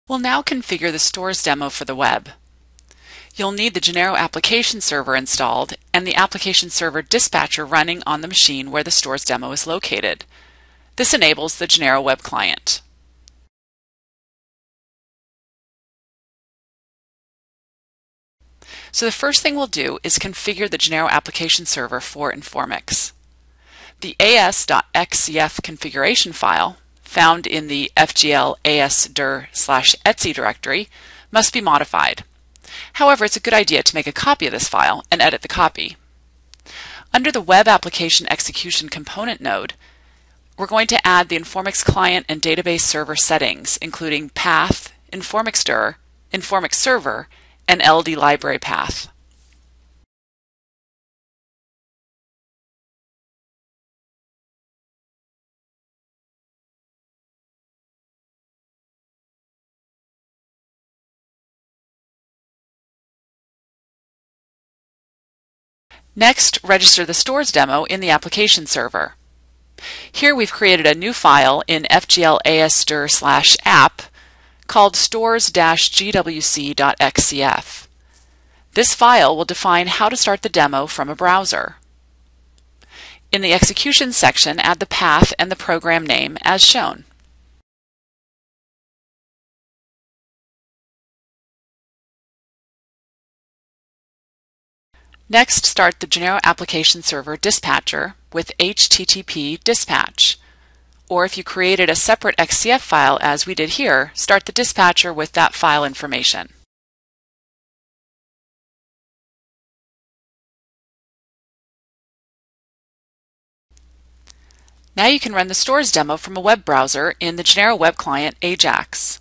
We'll now configure the stores demo for the web. You'll need the Genero application server installed and the application server dispatcher running on the machine where the stores demo is located. This enables the Genero web client. So the first thing we'll do is configure the Genero application server for Informix. The as.xcf configuration file, found in the fgl asdir/etc directory, must be modified. However, it's a good idea to make a copy of this file and edit the copy. Under the Web Application Execution Component node, we're going to add the Informix client and database server settings, including path, Informix dir, Informix server, and LD library path. Next, register the stores demo in the application server. Here we've created a new file in fgl asdir/app called stores-gwc.xcf. This file will define how to start the demo from a browser. In the execution section, add the path and the program name as shown. Next, start the Genero application server dispatcher with HTTP dispatch. Or if you created a separate XCF file as we did here, start the dispatcher with that file information. Now you can run the stores demo from a web browser in the Genero web client Ajax.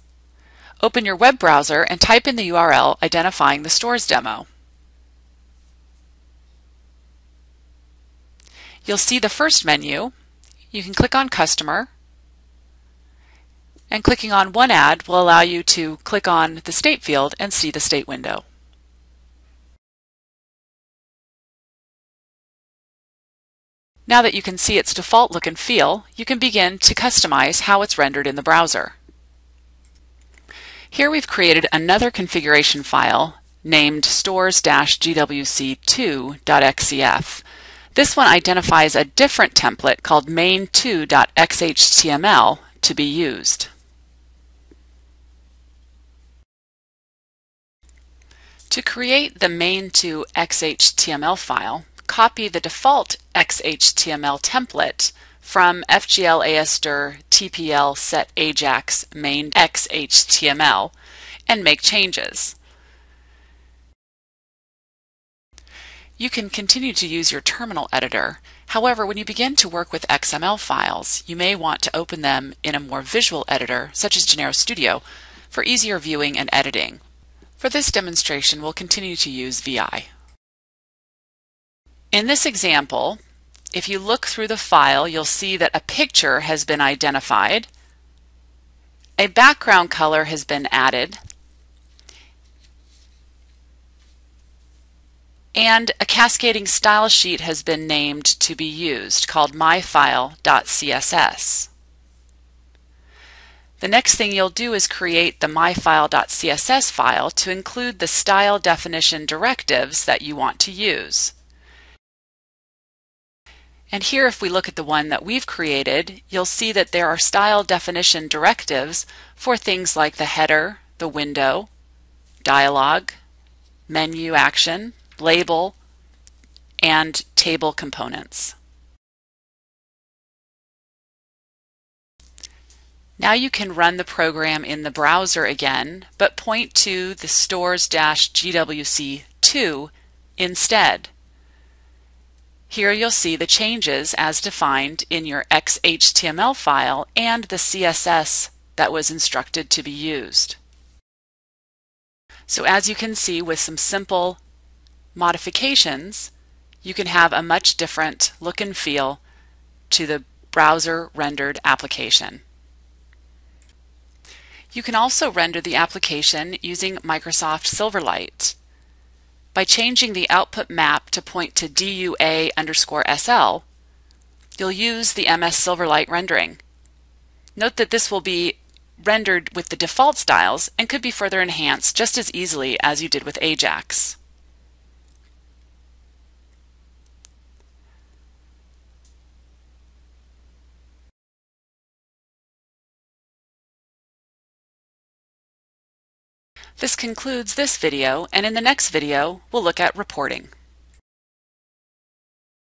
Open your web browser and type in the URL identifying the stores demo. You'll see the first menu. You can click on Customer, and clicking on one ad will allow you to click on the state field and see the state window. Now that you can see its default look and feel, you can begin to customize how it's rendered in the browser. Here we've created another configuration file named stores-gwc2.xcf. This one identifies a different template called main2.xhtml to be used. To create the main2.xhtml file, copy the default XHTML template from fgl asdir tpl set ajax main xhtml and make changes. You can continue to use your terminal editor. However, when you begin to work with XML files, you may want to open them in a more visual editor, such as Genero Studio, for easier viewing and editing. For this demonstration, we'll continue to use VI. In this example, if you look through the file, you'll see that a picture has been identified, a background color has been added, and a cascading style sheet has been named to be used called myfile.css. The next thing you'll do is create the myfile.css file to include the style definition directives that you want to use. And here, if we look at the one that we've created, you'll see that there are style definition directives for things like the header, the window, dialog, menu action, label, and table components. Now you can run the program in the browser again, but point to the stores-gwc2 instead. Here you'll see the changes as defined in your XHTML file and the CSS that was instructed to be used. So as you can see, with some simple modifications, you can have a much different look and feel to the browser rendered application. You can also render the application using Microsoft Silverlight. By changing the output map to point to DUA_SL, you'll use the MS Silverlight rendering. Note that this will be rendered with the default styles and could be further enhanced just as easily as you did with Ajax. This concludes this video, and in the next video, we'll look at reporting.